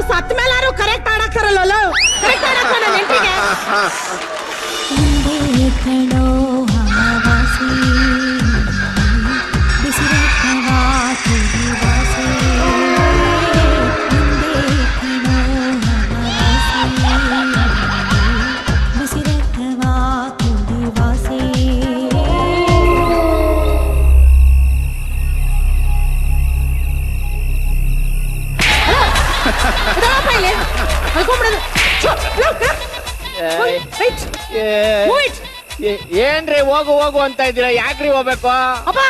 ಸತ್ ಮೇಲಾರು correct ಆಡಕ್ತಾರಲ್ಲ correct ಆಡಕ್ಕ ನನ್ನ ನೆಂಟಿಗೆ ಏನ್ರಿ ಹೋಗು ಹೋಗು ಅಂತ ಇದ್ದೀರಾ? ಯಾಕ್ರಿ ಹೋಗ್ಬೇಕು? ಅಪ್ಪ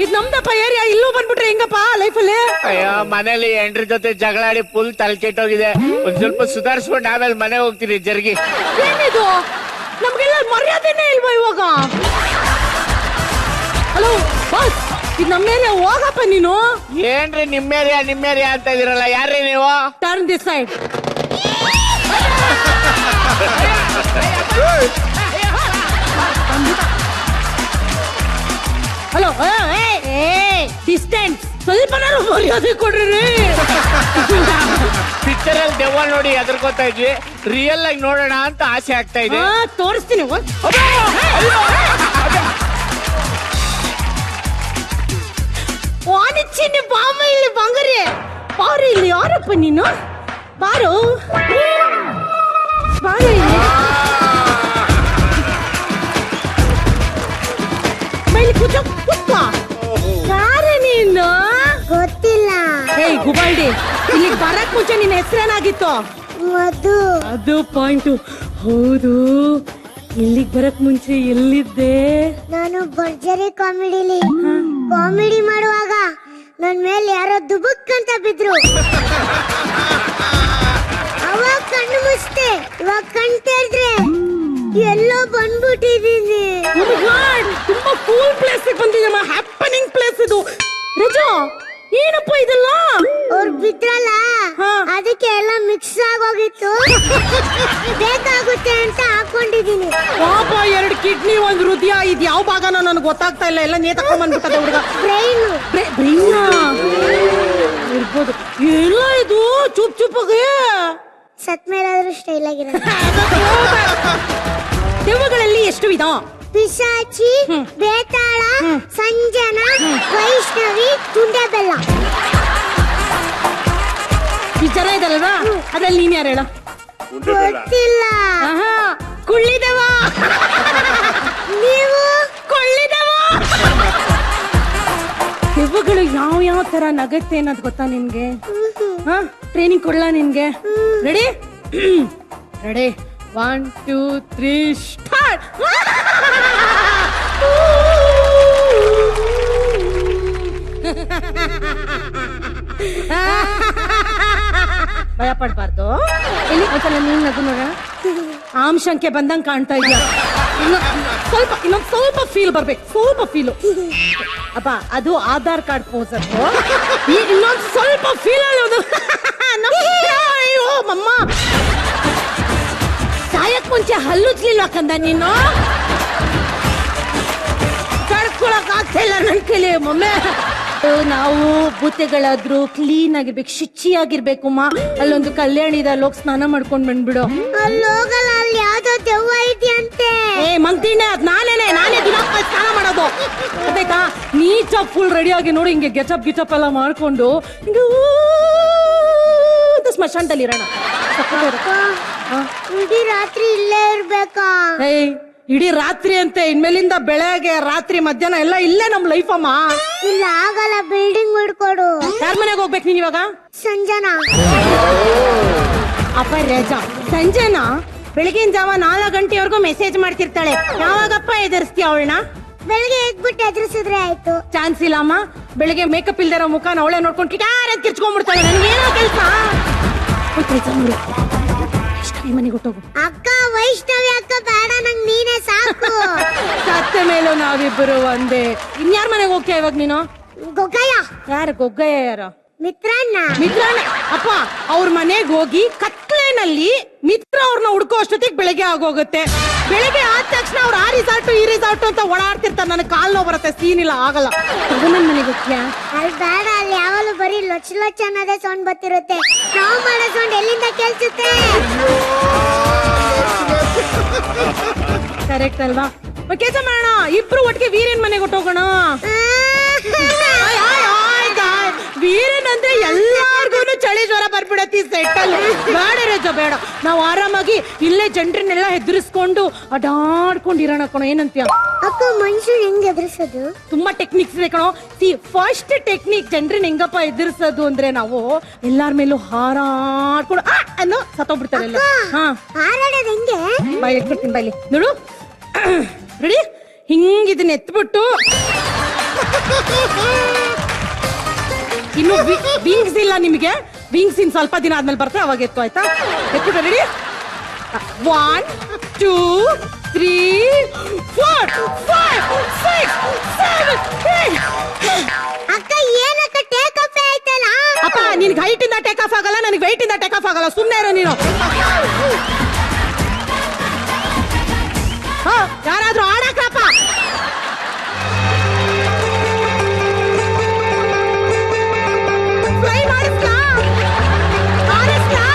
ಇದ್ ನಮ್ದಪ್ಪ ಏರಿಯಾ, ಇಲ್ಲೂ ಬಂದ್ಬಿಟ್ರೆ ಹೆಂಗಪ್ಪ ಲೈಫಲ್ಲಿ? ಅಯ್ಯೋ ಮನೇಲಿ ಹೆಂಡ್ರ ಜೊತೆ ಜಗಳಾಡಿ ಫುಲ್ ತಲೆ ಕೆಟ್ಟೋಗಿದೆ. ಒಂದ್ ಸ್ವಲ್ಪ ಸುಧಾರಿಸ್ಕೊಂಡು ಆಮೇಲೆ ಮನೆ ಹೋಗ್ತೀನಿ ಜರ್ಗಿ. ಏನಿದು ನಮ್ಗೆಲ್ಲ ಮರ್ಯಾದೆನೇ ಇಲ್ವಾ ಇವಾಗ? ಹಲೋ ಬಾಸ್, ಇದು ನಮ್ಮ ಏರಿಯಾ, ಹೋಗಪ್ಪ ನೀನು. ಏನ್ರಿ ನಿಮ್ಮೇರಿಯಾ ಅಂತ ಇದೀರಲ್ಲ, ಯಾರ್ರಿ ನೀವು? Turn this side. Hello distance ಸ್ವಲ್ಪ ಮರ್ಯಾದೆ ಕೊಡ್ರಿ. ಪಿಕ್ಚರ್ ಅಲ್ಲಿ ದೆವ್ವ ನೋಡಿ ಎದುರ್ಕೋತಾ ಇದ್ವಿ, ರಿಯಲ್ ಆಗಿ ನೋಡೋಣ ಅಂತ ಆಸೆ ಆಗ್ತಾ ಇದೆ. ತೋರಿಸ್ತೀನಿ. ವಾಣಿಜ್ಯ ಬಾಮ ಇಲ್ಲಿ ಬಂಗಾರಿ ಬಾರು, ಇಲ್ಲಿ ಯಾರಪ್ಪ ನೀನು? ಬಾರು ಬಾರು ಇಲ್ಲಿ ಮೇಲೆ ಕೂತು ಕೂತ್ಕ. ಯಾರೇ ನೀನು? ಗೊತ್ತಿಲ್ಲ. ಏಯ್ ಗುಬಾಲ್ಡಿ, ಇಲ್ಲಿಗೆ ಬರಕ್ ಮುಂಚೆ ನಿನ್ನ ಹೆಸರೇನಾಗಿತ್ತು? ಮಧು. ಅದು ಪಾಯಿಂಟು. ಹೌದು, ಇಲ್ಲಿಗೆ ಬರಕ್ ಮುಂಚೆ ಎಲ್ಲಿದ್ದೆ? ನಾನು ಭರ್ಜರಿ ಕಾಮಿಡಿ ಮಾಡುವಾಗ ನನ್ ಮೇಲೆ ಯಾರೋ ದುಬುಕ್ ಅಂತ ಬಿದ್ರು. ಅವಾಗ ಕಣ್ಣು ಮುಚ್ತೆ, ಇವಾಗ ಕಣ್ ತೆರೆದ್ರೆ ಎಲ್ಲೋ ಬಂದ್ಬಿಟ್ಟಿದೀನಿ. ತುಂಬಾ ಕೂಲ್ ಪ್ಲೇಸ್ ಬಂದಿದ್ದಮ್ಮ, ಹ್ಯಾಪನಿಂಗ್ ಪ್ಲೇಸ್ ಇದು. ರಜಾ, ಏನಪ್ಪ ಇದೆಲ್ಲ? ಅವ್ರು ಬಿದ್ರಲ್ಲ, ಅದಕ್ಕೆ ಎಲ್ಲ ಮಿಕ್ಸ್ ಆಗೋಗಿತ್ತು. ಬೇಕಾಗುತ್ತೆ ಅಂತ ಹಾಕೊಂಡಿದೀನಿ. ಪಾಪ, 2 ಕಿಡ್ನಿ, 1 ಹೃದಯ, ಇದು ಯಾವ ಭಾಗನೋ ನನಗೆ ಗೊತ್ತಾಗ್ತಾ ಇಲ್ಲ. ಎಲ್ಲ ನೇತಕೊಂಡ್ ಬಂದ್ಬಿಟ್ಟದೆ ಹುಡುಗ. ಬ್ರೈನ್ ಇರ್ಬೋದು. ಎಲ್ಲ ಇದು ಚುಪ್ ಚುಪ್ಪಾಗೆ ಸತ್ ಮೇಲಾದ್ರೂ ಸ್ಟೈಲ್ ಆಗಿರ. ದೆವ್ವಗಳಲ್ಲಿ ಎಷ್ಟು ವಿಧ? ಪಿಶಾಚಿ, ಬೇತಾಳ, ಸಂಜನ, ವೈಷ್ಣವಿ, ತುಂಡೆಬೆಲ್ಲ. ಈ ಜನ ಇದಲ್ವಾ, ಅದ್ರಲ್ಲಿ ನೀನ್ ಯಾರು ಹೇಳ? ಗೊತ್ತಿಲ್ಲ. ಕುಳ್ಳಿದವ. ನೀವು ಕೊಳ್ಳಿದವ. ದೆವ್ವಗಳು ಯಾವ ತರ ನಗತ್ತೆ ಅನ್ನೋದು ಗೊತ್ತಾ ನಿನ್ಗೆ? ಟ್ರೈನಿಂಗ್ ಕೊಡ್ಲಾ ನಿನ್ಗೆ? Ready ready 1 2 3 start. ಭಯ ಪಡ್ಬಾರ್ದು. ಇಲ್ಲಿ ಒಂದ್ಸಲ ನೀನ್ ನಗು ನೋಡ. ಆಂಶಂಕೆ ಬಂದಂಗ್ ಕಾಣ್ತಾ ಇದೆಯಾ? ಇನ್ನೊಂದ್ ಸ್ವಲ್ಪ ಫೀಲ್ ಬರ್ಬೇಕು, ಸ್ವಲ್ಪ ಫೀಲು. ಅಪ್ಪ, ಅದು ಆಧಾರ್ ಕಾರ್ಡ್ ಪೋಸ್. ಇನ್ನೊಂದ್ ಸ್ವಲ್ಪ ಫೀಲ್ ಅನ್ನೋದು. ಅಯ್ಯೋ ಮಮ್ಮ, ಸಾಯಕ್ ಮುಂಚೆ ಹಲ್ಲುಜ್ಲಿಲ್ವಾ ಕಂದ ನೀನು? ತಡ್ಕೊಳಕ್ ಆಗ್ತಿಲ್ಲ ನನ್ ಕೈಲಿ ಮಮ್ಮೆ. ನಾವು ಬುತ್ತೆಗಳಾದ್ರೂ ಕ್ಲೀನ್ ಆಗಿರ್ಬೇಕು, ಶುಚಿಯಾಗಿರ್ಬೇಕು. ಅಲ್ಲೊಂದು ಕಲ್ಯಾಣಿ ಇದೆ, ಅಲ್ಲೋಗಿ ಸ್ನಾನ ಮಾಡ್ಕೊಂಡ್ ಬಂದ್ಬಿಡು. ಅಲ್ಲೋಗಲ್ಲ, ಅಲ್ಲಿ ಯಾವ್ದೋ ದೆವ್ವ ಇದೆಯಂತೆ. ಮಂತಿನ ಅದ್ ನಾನೇ ದಿನ ಸ್ನಾನ ಮಾಡೋದು ಗೊತ್ತಾಯ್ತಾ? ನೀಟಾಗಿ ಫುಲ್ ರೆಡಿ ಆಗಿ ನೋಡಿ, ಹಿಂಗೆ ಗೆಟಪ್ ಎಲ್ಲ ಮಾಡ್ಕೊಂಡು ಹಿಂಗೆ ಸ್ಮಶಾನದಲ್ಲಿ ಇರೋಣ. ಇಡೀ ರಾತ್ರಿ ಇಲ್ಲೇ ಇರ್ಬೇಕಾ? ಇಡೀ ರಾತ್ರಿ ಅಂತೆ, ಇನ್ಮೇಲಿಂದ ಬೆಳಗ್ಗೆ ರಾತ್ರಿ ಮಧ್ಯಾಹ್ನ ಎಲ್ಲ ಇಲ್ಲೇ ನಮ್ ಲೈಫ್ ಅಮ್ಮ. ಇಲ್ಲ ಆಗಲ್ಲ, ಬಿಲ್ಡಿಂಗ್ ಬಿಡ್ಕೊಡು. ಯಾರ ಮನೆಗೆ ಹೋಗ್ಬೇಕು ನೀನ್ ಇವಾಗ? ಸಂಜನಾ. ಅಪ್ಪ ರಜಾ, ಸಂಜನಾ ಬೆಳಗಿನ ಜಾವ 4 ಗಂಟೆವರೆಗೂ ಮೆಸೇಜ್ ಮಾಡ್ತಿರ್ತಾಳೆ. ಯಾವಾಗಪ್ಪ ಎದುರಿಸ್ತೀಯ ಅವಳನ್ನ? ಬೆಳಗ್ಗೆ ಎದ್ಬಿಟ್ಟು ಎದುರಿಸಿದ್ರೆ ಆಯ್ತು. ಚಾನ್ಸ್ ಇಲ್ಲ ಅಮ್ಮ. ಬೆಳಿಗ್ಗೆ ಮೇಕಪ್ ಇಲ್ದಿರೋ ಮುಖನ ಅವಳೆ ನೋಡ್ಕೊಂಡು ಕಿಟಾರ ಕಿರ್ಚ್ಕೊಂಡ್ಬಿಡ್ತಾಳೆ. ನನ್ಗೇನೋ ಕೆಲಸ. ಮನೆಗೆ ಹೊಟ್ಟೋಗು. ಅಕ್ಕ ವೈಷ್ಣವಿ ಅಕ್ಕ ಬೇಡ, ನಂಗ್ ನೀನೇ ಸಾಕು. ಸತ್ತ ಮೇಲೂ ನಾವಿಬ್ಬರು ಒಂದೇ. ಇನ್ಯಾರ ಮನೆಗೆ ಹೋಗ್ತೀಯ ಇವಾಗ ನೀನು? ಗೊಗ್ಗಯ್ಯ. ಯಾರು ಗೊಗ್ಗಯ್ಯ? ಯಾರು? ಮಿತ್ರಣ್ಣ. ಅಪ್ಪ, ಅವ್ರ ಮನೆಗೆ ಹೋಗಿ ಕತ್ಲೆನಲ್ಲಿ ಮಿತ್ರ ಅವ್ರನ್ನ ಹುಡ್ಕೋ ಅಷ್ಟೊತ್ತಿಗೆ ಬೆಳಗ್ಗೆ ಆಗೋಗುತ್ತೆ. ಬೆಳಗ್ಗೆ ಆದ ತಕ್ಷಣ ಅವ್ರು ಆ ರಿಸಾರ್ಟು ಈ ರಿಸಾರ್ಟು ಅಂತ ಓಡಾಡ್ತಿರ್ತಾರೆ. ನನಗೆ ಕಾಲ್ ನೋವು ಬರುತ್ತೆ, ಸೀನ್ ಇಲ್ಲ, ಆಗಲ್ಲ. ನನ್ ಮನೆಗೆ ಹೋಗ್ತೀಯಾ? ಅಲ್ಲಿ ಬೇಡ, ಅಲ್ಲಿ ಯಾವಾಗಲೂ ಬರೀ ಲೊಚ್ ಲೊಚ್ ಅನ್ನೋದೇ ಸೌಂಡ್ ಬರ್ತಿರುತ್ತೆ. ನಾವು ಮಾಡೋ ಸೌಂಡ್ ಎಲ್ಲಿಂದ ಕೇಳಿಸುತ್ತೆ? ಕರೆಕ್ಟ್ ಅಲ್ವಾ? ಕೆಲಸ ಮಾಡೋಣ, ಇಬ್ರು ಒಟ್ಟಿಗೆ ವೀರೇನ್ ಮನೆಗೆ ಹೊಟ್ಟೋಗೋಣ. ವೀರೇನ್ ಅಂದ್ರೆ ಎಲ್ಲಾರ್ಗು ಚಳಿ ಜ್ವರ ಬರ್ಬಿಡತ್ತಿ ಸೆಟ್ಟಲ್. ಬೇಡ ರಜ ಬೇಡ, ನಾವು ಆರಾಮಾಗಿ ಇಲ್ಲೇ ಜನರನ್ನೆಲ್ಲ ಹೆದರಿಸ್ಕೊಂಡು ಅಡಾಡ್ಕೊಂಡಿರೋಣ ಕಣೋ. ಏನಂತೀಯ? ಅಕ್ಕ ಮನುಷ್ಯನ್ ಹೆಂಗ್ ಎದುರಿಸೋದು? ತುಂಬಾ ಟೆಕ್ನಿಕ್ಸ್ ಇದೆ ಕಣೋ. ಫಸ್ಟ್ ಟೆಕ್ನಿಕ್ ಜನರನ್ನ ಹೆಂಗಪ್ಪ ಎದುರಿಸೋದು ಅಂದ್ರೆ ನಾವು ಎಲ್ಲಾರ ಮೇಲೂ ಹಾರಾಡ್ಕೊಂಡು ಅನ್ನೋ ಸತ್ತೋಗ್ಬಿಡ್ತಾರೆ ಎಲ್ಲ. ಹಾರಾಡೋದು ಹೆಂಗೆ? ಬಾಯಿ ಎತ್ಬಿಡ್ತೀನಿ, ಬಾಯ್ಲಿ ನೋಡು. ರೆಡಿ? ಹಿಂಗಿದನ್ನ ಎತ್ಬಿಟ್ಟು ಇನ್ನು ವಿಂಗ್ಸ್ ಇಲ್ಲ ನಿಮಗೆ. ವಿಂಗ್ಸ್ ಇನ್ ಸ್ವಲ್ಪ ದಿನ ಆದ್ಮೇಲೆ ಬರ್ತದೆ, ಅವಾಗ ಎತ್ತು. ಆಯ್ತಾ? ಎತ್ಬಿಟ್ಟು ರೆಡಿ? 1 2 3 4 5 6 7 8. ಅಕ್ಕ ಏನಕ್ಕ ಟೇಕ್ ಆಫ್ ಆಯ್ತಲ್ಲ? ಅಪ್ಪ ನಿನ್ಗೆ ಹೈಟ್ ಇಂದ ಟೇಕ್ ಆಫ್ ಆಗಲ್ಲ, ನನಗೆ ವೆಯ್ಟ್ ಇಂದ ಟೇಕ್ ಆಫ್ ಆಗಲ್ಲ. ಸುಮ್ಮನೆ ಇರೋ ನೀನು. ಯಾರಾದ್ರೂ ಆಡಕ್ರಪ್ಪ. ಫ್ಲೈ ಮಾಡಿಸ್ಲಾ? ಆಡಿಸ್ಲಾ?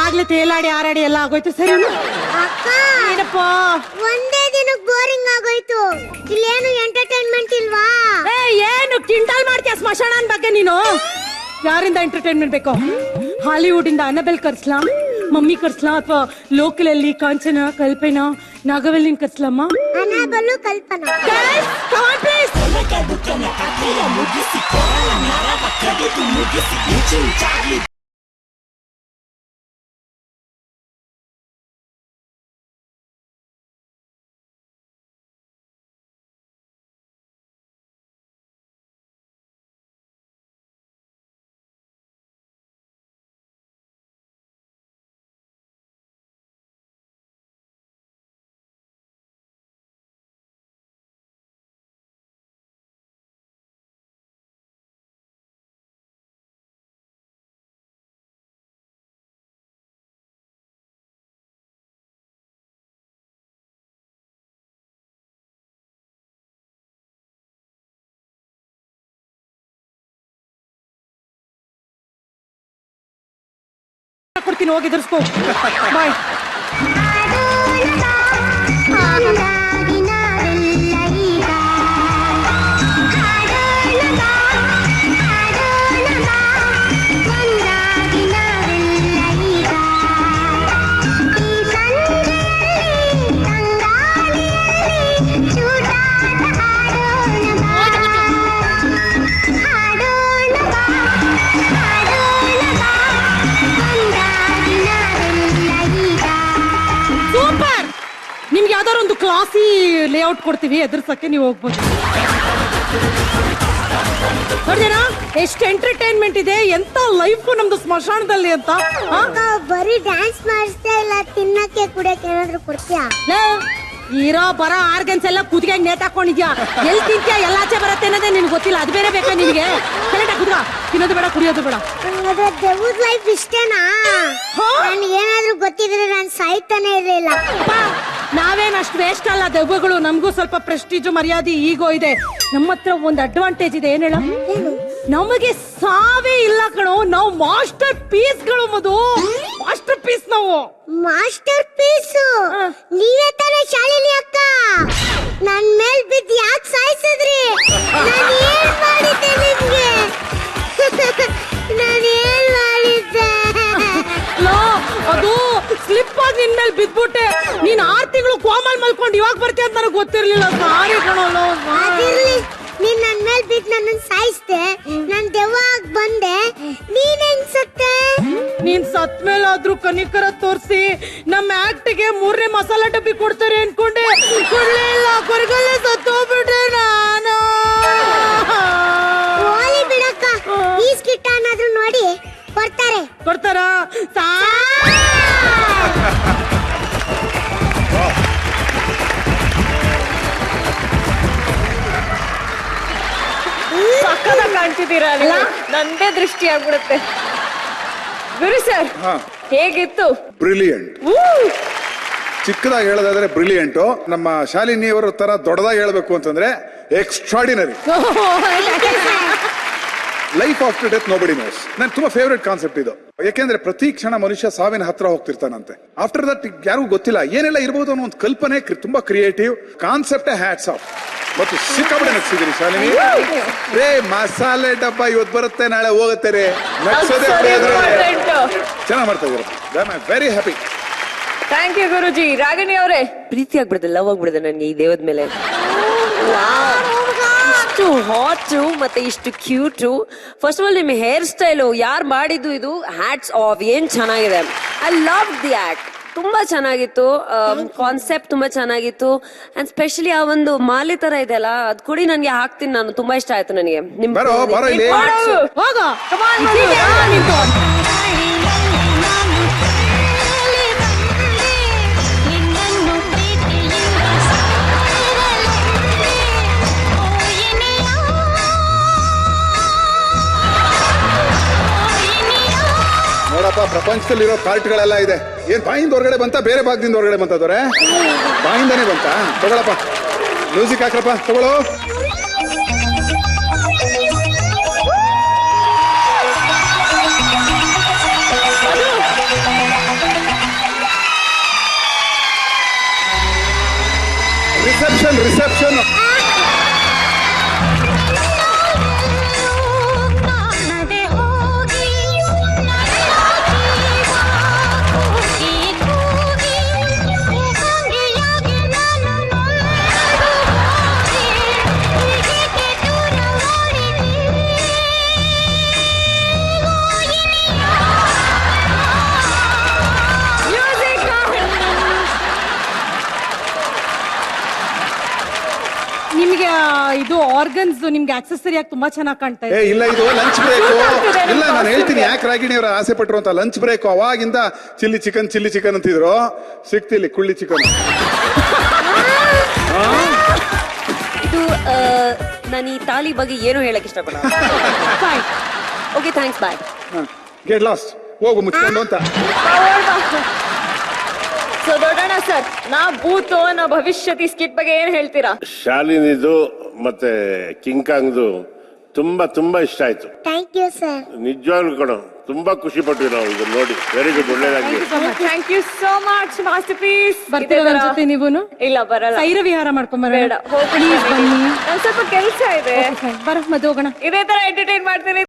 ಆಗ್ಲೇ ತೇಲಾಡಿ ಹಾರಾಡಿ ಎಲ್ಲ ಆಗೋಯ್ತು. ಸರಿ ಅಕ್ಕ ಏನಪ್ಪ? ಒಂದೇ ದಿನಕ್ಕೆ ಬೋರಿಂಗ್ ಆಗೋಯ್ತು. ಇಲ್ಲೇನು ಎಂಟರ್ಟೈನ್ಮೆಂಟ್ ಇಲ್ವಾ? ಏನು ಕಿಂಡಲ್ ಮಾಡ್ತೀಯ ಸ್ಮಶಾನನ್ ಬಗ್ಗೆ ನೀನು? ಯಾರಿಂದ ಎಂಟರ್ಟೈನ್ಮೆಂಟ್ ಬೇಕು? ಹಾಲಿವುಡ್ ಇಂದ ಅನ್ನಬೆಲ್ ಕರ್ಸ್ಲಾ, ಮಮ್ಮಿ ಕರ್ಸ್ಲಾ, ಅಥವಾ ಲೋಕಲ್ ಅಲ್ಲಿ ಕಾಂಚನ, ಕಲ್ಪನಾ, ನಾಗವಲ್ಲಿನ್ ಕರ್ಸ್ಲಮ್ಮ? ಅನಾಬಲ್ಲು ಕಲ್ಪನಾ. ಕೊಡ್ತೀನಿ, ಹೋಗಿ ಎದುರಿಸ್ಕೋ. ಬಾಯ್. ನಿಮ್ಗೆ ಯಾವ್ದಾದ್ರು ಒಂದು ಕ್ಲಾಸಿ ಲೇಔಟ್ ಕೊಡ್ತೀವಿ, ಎದುರ್ಸಕ್ಕೆ ನೀವು ಹೋಗ್ಬೋದು. ನೋಡಿದೇನಾ ಎಷ್ಟು ಎಂಟರ್ಟೈನ್ಮೆಂಟ್ ಇದೆ, ಎಂತ ಲೈಫ್ ನಮ್ದು ಸ್ಮಶಾನದಲ್ಲಿ ಅಂತ. ಬರೀ ಡ್ಯಾನ್ಸ್ ಮಾಡಿಸ್ತಾ ಇಲ್ಲ, ತಿನ್ನಕ್ಕೆ ಕುಡಿಯಕ್ಕೆ ಏನಾದ್ರು ಕೊಡ್ತೀಯಾ? ಇರೋ ಬರೋ ಆರ್ಗನ್ಸ್ ಎಲ್ಲ ಕುದಿಗೆ ನೇತಾಕೊಂಡಿದ್ಯಾ. ಎಲ್ಲಿ ತಿಂತ್ಯಾ, ಎಲ್ಲಾಚೆ ಬರತ್ತೆ ಅನ್ನೋದೇ ನಿನ್ಗೆ ಗೊತ್ತಿಲ್ಲ. ಅದು ಬೇರೆ ಬೇಕಾ ನಿನ್ಗೆ? ಕರೆಕ್ಟಾಗಿ ಕುದ್ಗ. ತಿನ್ನೋದು ಬೇಡ, ಕುಡಿಯೋದು ಬೇಡ. ದೆವ್ವದ ಲೈಫ್ ಇಷ್ಟೇನಾ? ನನ್ಗೆ ಏನಾದ್ರು ಗೊತ್ತಿದ್ರೆ ನಾನು ಸಾಯ್ತಾನೆ ಇರಲಿಲ್ಲ. ನಾವೇನ್ ಅಷ್ಟು ವೇಸ್ಟ್ ಅಲ್ಲ ದೆವ್ವಗಳು. ನಮಗೂ ಸ್ವಲ್ಪ ಪ್ರೆಸ್ಟೀಜು, ಮರ್ಯಾದೆ, ಈಗೋ ಇದೆ. ನಮ್ಮ ಹತ್ರ ಒಂದು ಅಡ್ವಾಂಟೇಜ್ ಇದೆ. ಏನ್ ಹೇಳ? ನಮಗೆ ಸಾವೇ ಇಲ್ಲ ಕಣೋ. ನಾವು ಮಾಸ್ಟರ್ ಪೀಸ್ಗಳು. ಮದು ಮಾಸ್ಟರ್ ಪೀಸ್. ನಾವು ಮಾಸ್ಟರ್ ಪೀಸ್. ನೀವೇ ತಾನೇ ಶಾಲಿನಿ ಅಕ್ಕ? ನನ್ ಮೇಲ್ ಬಿದ್ದು ಯಾಕೆ ಸಾಯಿಸಿದ್ರಿ? ನಾನು ಏನ್ ಮಾಡಿದ್ದೆ ನಿಮ್ಗೆ? ನಾನು ಏನ್ ಮಾಡಿದ್ದೆ? ಅದು ಸ್ಲಿಪ್ ಆಗಿ ನಿನ್ ಮೇಲೆ ಬಿದ್ಬಿಟ್ಟೆ. ನೀನ್ 6 ತಿಂಗಳು ಕೋಮಲ್ ಮಲ್ಕೊಂಡು ಇವಾಗ ಬರ್ತೀಯ ಅಂತ ನನಗೆ ಗೊತ್ತಿರ್ಲಿಲ್ಲ. ಸಾರಿ ಕಣೋನು. ಅದಿರ್ಲಿ, ನೀನ್ ನನ್ ಮೇಲ್ ಬಿದ್ದು ನನ್ನನ್ನು ಸಾಯಿಸ್ದೆ. ನಾನ್ ದೆವ್ವಾಗಿ ಬಂದೆ. ನೀನ್ ಹೆಂಗ್ ಸತ್ತೆ? ನೀನ್ ಸತ್ ಮೇಲಾದ್ರೂ ಕನಿಕರ ತೋರಿಸಿ ನಮ್ಮ ಆಕ್ಟ್ಗೆ 3ನೇ ಮಸಾಲಾ ಡಬ್ಬಿ ಕೊಡ್ತಾರೆ ಅನ್ಕೊಂಡೆ. ಕೊಡ್ಲಿಲ್ಲ, ಕೊರಗಲ್ಲೇ ಸತ್ತೋಗ್ಬಿಟ್ರೆ ನಾನು. ಹೋಲಿ ಬಿಡಕ್ಕ, ಈ ಸ್ಕಿಟ್ ಅನ್ನಾದ್ರೂ ನೋಡಿ ಕೊಡ್ತಾರ. ಕಾಣ್ತಿದ್ದೀರಾ ಅಲ್ಲ? ನಂದೇ ದೃಷ್ಟಿ ಆಗ್ಬಿಡುತ್ತೆ. ಗುರು ಸರ್ ಹಾ. ಹೇಗಿತ್ತು? ಬ್ರಿಲಿಯಂಟ್. ಚಿಕ್ಕದಾಗಿ ಹೇಳೋದಾದ್ರೆ ಬ್ರಿಲಿಯಂಟು. ನಮ್ಮ ಶಾಲಿನಿಯವರ ತರ ದೊಡ್ಡದಾಗಿ ಹೇಳ್ಬೇಕು ಅಂತಂದ್ರೆ extraordinary. Life after death nobody nose. ನನ್ ತುಂಬಾ ಫೇವ್ರೆಟ್ ಕಾನ್ಸೆಪ್ಟ್ ಇದು. ಯಾಕೆಂದ್ರೆ ಪ್ರತಿ ಕ್ಷಣ ಮನುಷ್ಯ ಸಾವಿನ ಹತ್ರ ಹೋಗ್ತಿರ್ತಾನಂತೆ. ಆಫ್ಟರ್ ದಟ್ ಯಾರಿಗೂ ಗೊತ್ತಿಲ್ಲ ಏನೆಲ್ಲ ಇರ್ಬೋದು ಅನ್ನೋ ಒಂದು ಕಲ್ಪನೆ ತುಂಬಾ ಕ್ರಿಯೇಟಿವ್ ಕಾನ್ಸೆಪ್ಟ್. Hats off. ಮತ್ತು ಸಿಕ್ಕಾಪಟ್ಟೆ ನಗ್ಸಿದಿರಿ ಶಾಲಿನಿ. ರೇ ಮಸಾಲೆ ಡಬ್ಬ ಇವತ್ತು ಬರುತ್ತೆ ನಾಳೆ ಹೋಗುತ್ತೆ ರೇ. ನಗ್ಸೋದೇ ಚೆನ್ನಾಗಿ ಮಾಡ್ತಾ ಇದ್ದೀರಾ. I am very happy. Thank you Guruji. Ragini ಅವರೇ, ಪ್ರೀತಿ ಆಗ್ಬಿಡುತ್ತೆ, ಲವ್ ಆಗ್ಬಿಡುತ್ತೆ ನನಗೆ ಈ ದೇವದ ಮೇಲೆ. ಇಷ್ಟು ಹಾಟು ಮತ್ತೆ ಇಷ್ಟು ಕ್ಯೂಟು. ಫಸ್ಟ್ ಆಫ್ ಆಲ್ ನಿಮ್ಮ ಹೇರ್ ಸ್ಟೈಲು ಯಾರು ಮಾಡಿದ್ದು ಇದು, ಹ್ಯಾಟ್ಸ್ ಆಫ್. ಏನ್ ಚೆನ್ನಾಗಿದೆ. I love the act. ತುಂಬಾ ಚೆನ್ನಾಗಿತ್ತು. ಕಾನ್ಸೆಪ್ಟ್ ತುಂಬಾ ಚೆನ್ನಾಗಿತ್ತು. ಅಂಡ್ ಸ್ಪೆಷಲಿ ಆ ಒಂದು ಮಾಲೆ ತರ ಇದೆಯಲ್ಲ, ಅದ್ ಕೊಡಿ ನನ್ಗೆ ಹಾಕ್ತೀನಿ ನಾನು. ತುಂಬಾ ಇಷ್ಟ ಆಯ್ತು ನನಗೆ. ಬರೋ, ಬರೋ ಇಲ್ಲಿ. ಹೋಗೋ. ನೋಡಪ್ಪ, ಪ್ರಪಂಚದಲ್ಲಿರೋ ಪಾರ್ಟ್ಗಳೆಲ್ಲ ಇದೆ. ಏನ್ ಬಾಯಿಂದ ಹೊರಗಡೆ ಬಂತ, ಬೇರೆ ಭಾಗದಿಂದ ಹೊರಗಡೆ ಬಂತದವ್ರೆ? ಬಾಯಿಂದಾನೇ ಬಂತ. ತಗೊಳಪ್ಪ, ಮ್ಯೂಸಿಕ್ ಹಾಕ್ರಪ್ಪ, ತಗೊಳ್ಳೋ. Reception reception. ನಿಮ್ಗೆ ಇದು ಆರ್ಗನ್ಸ್ ನಿಮ್ಗೆ ಆಕ್ಸೆಸರಿಯಾಗಿ ತುಂಬಾ ಚೆನ್ನಾಗಿ ಕಾಣ್ತಾ ಏ ಇದೆ. ಇಲ್ಲ, ಇದು ಲಂಚ್ ಬ್ರೇಕು. ಇಲ್ಲ, ನಾನು ಹೇಳ್ತೀನಿ ಯಾಕೆ ರಾಗಿಣಿ ಅವರ ಆಸೆ ಪಟ್ರು ಅಂತ. ಲಂಚ್ ಬ್ರೇಕು ಅವಾಗಿಂದ ಚಿಲ್ಲಿ ಚಿಕನ್ ಅಂತಿದ್ರು. ಸಿಕ್ತಿಲ್ಲಿ ಕುಳ್ಳಿ ಚಿಕನ್. ಇದು ನಾನು ಈ ತಾಲಿ ಬಗ್ಗೆ ಏನು ಹೇಳಕ್ ಇಷ್ಟಪಡ. Okay, thanks, bye. Get lost. ಹೋಗು ಮುಚ್ಕೊಂಡು ಅಂತ. ಸೊ ದೊಡ್ಡಣ್ಣ ಸರ್, ನಾ ಭೂತೋ ನಾ ಭವಿಷ್ಯತಿ ಸ್ಕಿಟ್ ಬಗ್ಗೆ ಏನ್ ಹೇಳ್ತೀರಾ? ಶಾಲಿನಿದು ಮತ್ತೆ ಕಿಂಕಾಂಗ್ದು ತುಂಬಾ ತುಂಬಾ ಇಷ್ಟ ಆಯ್ತು. Thank you sir. ನಿಜವಾಗ್ಲೂ ಕಣೋ, ತುಂಬಾ ಖುಷಿ ಪಟ್ವಿ ನಾವು ಇದನ್ನ ನೋಡಿ. ವೆರಿ ಗುಡ್, ಒಳ್ಳೇದಾಗಿ. Thank you so much masterpiece. ಬರ್ತೀರಾ ನನ್ನ ಜೊತೆ ನೀವುನು? ಇಲ್ಲ, ಬರಲ್ಲ. ಸೈರ ವಿಹಾರ ಮಾಡ್ಕೊಂಡ್ ಬೇಡ, ಬರೋಣ. Please ಬನ್ನಿ. ನನ್ ಸ್ವಲ್ಪ ಕೆಲಸ ಇದೆ. ಬರ ಮದ್ದು ಹೋಗೋಣ. ಇದೇ ತರ ಎಂಟರ್ಟೈನ್ ಮಾಡ್ತೀನಿ.